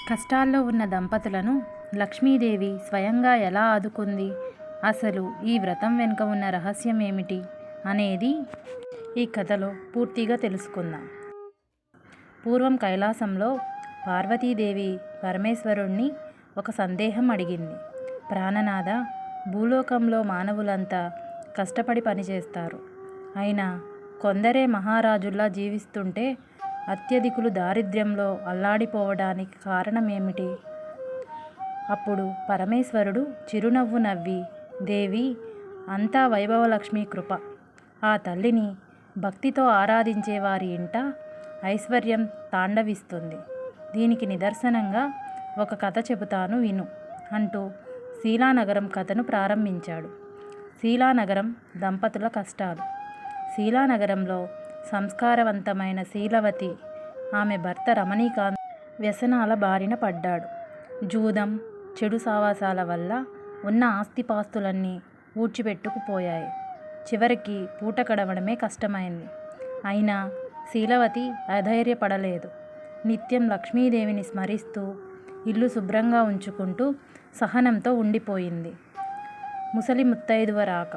కష్టాల్లో ఉన్న దంపతులను లక్ష్మీదేవి స్వయంగా ఎలా ఆదుకుంది, అసలు ఈ వ్రతం వెనుక ఉన్న రహస్యం ఏమిటి అనేది ఈ కథలో పూర్తిగా తెలుసుకుందాం. పూర్వం కైలాసంలో పార్వతీదేవి పరమేశ్వరుణ్ణి ఒక సందేహం అడిగింది. ప్రాణనాథ, భూలోకంలో మానవులంతా కష్టపడి పనిచేస్తారు. అయినా కొందరే మహారాజుల్లా జీవిస్తుంటే అత్యధికులు దారిద్ర్యంలో అల్లాడిపోవడానికి కారణమేమిటి? అప్పుడు పరమేశ్వరుడు చిరునవ్వు నవ్వి, దేవి, అంతా వైభవలక్ష్మి కృప. ఆ తల్లిని భక్తితో ఆరాధించే వారి ఇంట ఐశ్వర్యం తాండవిస్తుంది. దీనికి నిదర్శనంగా ఒక కథ చెబుతాను విను అంటూ శీలానగరం కథను ప్రారంభించాడు. శీలానగరం దంపతుల కష్టాలు. శీలానగరంలో సంస్కారవంతమైన శీలవతి, ఆమె భర్త రమణీకాంత్ వ్యసనాల బారిన పడ్డాడు. జూదం, చెడు సావాసాల వల్ల ఉన్న ఆస్తిపాస్తులన్నీ ఊడ్చిపెట్టుకుపోయాయి. చివరికి పూట గడవడమే కష్టమైంది. అయినా శీలవతి అధైర్యపడలేదు. నిత్యం లక్ష్మీదేవిని స్మరిస్తూ ఇల్లు శుభ్రంగా ఉంచుకుంటూ సహనంతో ఉండిపోయింది. ముసలి ముత్తైదువ రాక.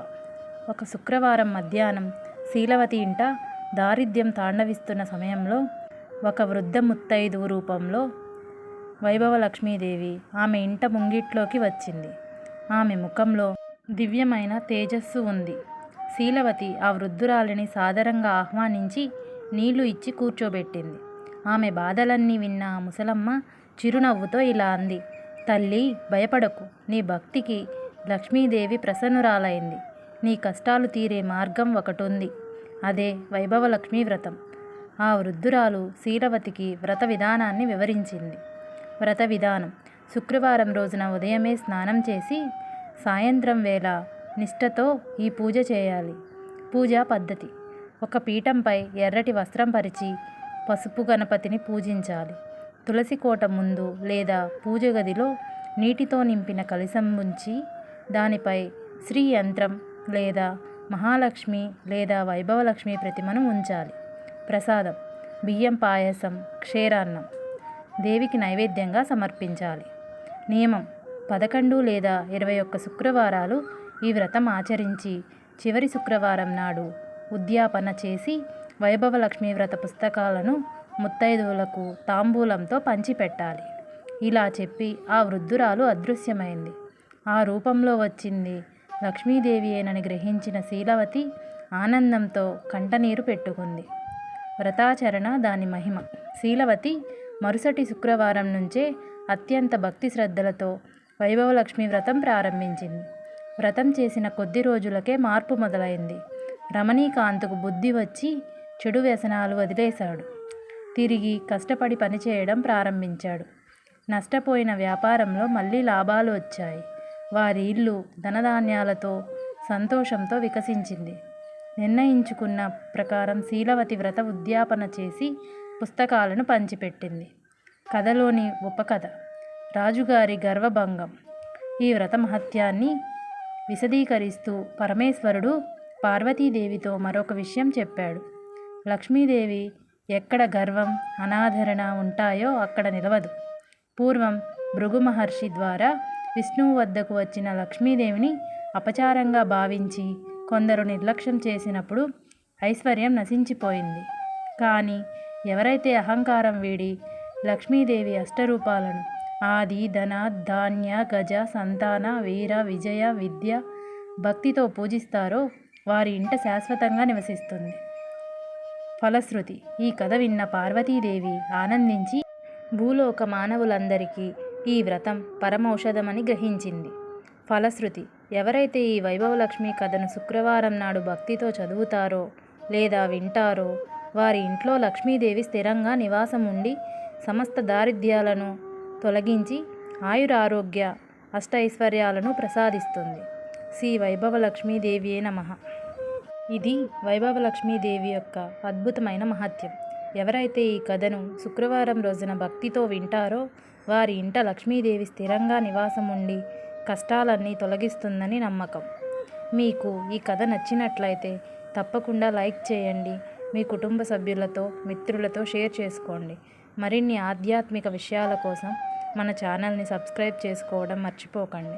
ఒక శుక్రవారం మధ్యాహ్నం శీలవతి ఇంట దారిద్ర్యం తాండవిస్తున్న సమయంలో ఒక వృద్ధ ముత్తైదువు రూపంలో వైభవలక్ష్మీదేవి ఆమె ఇంట ముంగిట్లోకి వచ్చింది. ఆమె ముఖంలో దివ్యమైన తేజస్సు ఉంది. శీలవతి ఆ వృద్ధురాలిని సాదరంగా ఆహ్వానించి నీళ్లు ఇచ్చి కూర్చోబెట్టింది. ఆమె బాధలన్నీ విన్న ఆ ముసలమ్మ చిరునవ్వుతో ఇలా అంది, తల్లి, భయపడకు. నీ భక్తికి లక్ష్మీదేవి ప్రసన్నురాలైంది. నీ కష్టాలు తీరే మార్గం ఒకటుంది. అదే వైభవలక్ష్మీ వ్రతం. ఆ వృద్ధురాలు శీలవతికి వ్రత విధానాన్ని వివరించింది. వ్రత విధానం: శుక్రవారం రోజున ఉదయమే స్నానం చేసి సాయంత్రం వేళ నిష్ఠతో ఈ పూజ చేయాలి. పూజా పద్ధతి: ఒక పీఠంపై ఎర్రటి వస్త్రం పరిచి పసుపు గణపతిని పూజించాలి. తులసి కోట ముందు లేదా పూజ గదిలో నీటితో నింపిన కలశం ఉంచి దానిపై శ్రీ యంత్రం లేదా మహాలక్ష్మి లేదా వైభవలక్ష్మి ప్రతిమను ఉంచాలి. ప్రసాదం: బియ్యం పాయసం, క్షీరాన్నం దేవికి నైవేద్యంగా సమర్పించాలి. నియమం: 11 లేదా 21 శుక్రవారాలు ఈ వ్రతం ఆచరించి చివరి శుక్రవారం నాడు ఉద్యాపన చేసి వైభవలక్ష్మి వ్రత పుస్తకాలను ముత్తైదువులకు తాంబూలంతో పంచిపెట్టాలి. ఇలా చెప్పి ఆ వృద్ధురాలు అదృశ్యమైంది. ఆ రూపంలో వచ్చింది లక్ష్మీదేవియేనని గ్రహించిన శీలవతి ఆనందంతో కంటనీరు పెట్టుకుంది. వ్రతాచరణ, దాని మహిమ. శీలవతి మరుసటి శుక్రవారం నుంచే అత్యంత భక్తి శ్రద్ధలతో వైభవలక్ష్మి వ్రతం ప్రారంభించింది. వ్రతం చేసిన కొద్ది రోజులకే మార్పు మొదలైంది. రమణీకాంత్కు బుద్ధి వచ్చి చెడు వ్యసనాలు వదిలేశాడు. తిరిగి కష్టపడి పనిచేయడం ప్రారంభించాడు. నష్టపోయిన వ్యాపారంలో మళ్ళీ లాభాలు వచ్చాయి. వారి ఇల్లు ధనధాన్యాలతో సంతోషంతో వికసించింది. నిర్ణయించుకున్న ప్రకారం శీలవతి వ్రత ఉద్యాపన చేసి పుస్తకాలను పంచిపెట్టింది. కథలోని ఉపకథ: రాజుగారి గర్వభంగం. ఈ వ్రత మహత్యాన్ని విశదీకరిస్తూ పరమేశ్వరుడు పార్వతీదేవితో మరొక విషయం చెప్పాడు. లక్ష్మీదేవి ఎక్కడ గర్వం, అనాదరణ ఉంటాయో అక్కడ నిలవదు. పూర్వం భృగు మహర్షి ద్వారా విష్ణువు వద్దకు వచ్చిన లక్ష్మీదేవిని అపచారంగా భావించి కొందరు నిర్లక్ష్యం చేసినప్పుడు ఐశ్వర్యం నశించిపోయింది. కానీ ఎవరైతే అహంకారం వీడి లక్ష్మీదేవి అష్టరూపాలను ఆది, ధన, ధాన్య, గజ, సంతాన, వీర, విజయ, విద్య భక్తితో పూజిస్తారో వారి ఇంట శాశ్వతంగా నివసిస్తుంది. ఫలశ్రుతి: ఈ కథ విన్న పార్వతీదేవి ఆనందించి భూలోక మానవులందరికీ ఈ వ్రతం పరమౌషధమని గ్రహించింది. ఫలశ్రుతి: ఎవరైతే ఈ వైభవలక్ష్మి కథను శుక్రవారం నాడు భక్తితో చదువుతారో లేదా వింటారో వారి ఇంట్లో లక్ష్మీదేవి స్థిరంగా నివాసం ఉండి సమస్త దారిద్ర్యాలను తొలగించి ఆయురారోగ్య అష్టైశ్వర్యాలను ప్రసాదిస్తుంది. శ్రీ వైభవలక్ష్మీదేవియే నమః. ఇది వైభవలక్ష్మీదేవి యొక్క అద్భుతమైన మహత్యం. ఎవరైతే ఈ కథను శుక్రవారం రోజున భక్తితో వింటారో వారి ఇంట లక్ష్మీదేవి స్థిరంగా నివాసం ఉండి కష్టాలన్నీ తొలగిస్తుందని నమ్మకం. మీకు ఈ కథ నచ్చినట్లయితే తప్పకుండా లైక్ చేయండి. మీ కుటుంబ సభ్యులతో, మిత్రులతో షేర్ చేసుకోండి. మరిన్ని ఆధ్యాత్మిక విషయాల కోసం మన ఛానల్ని సబ్స్క్రైబ్ చేసుకోవడం మర్చిపోకండి.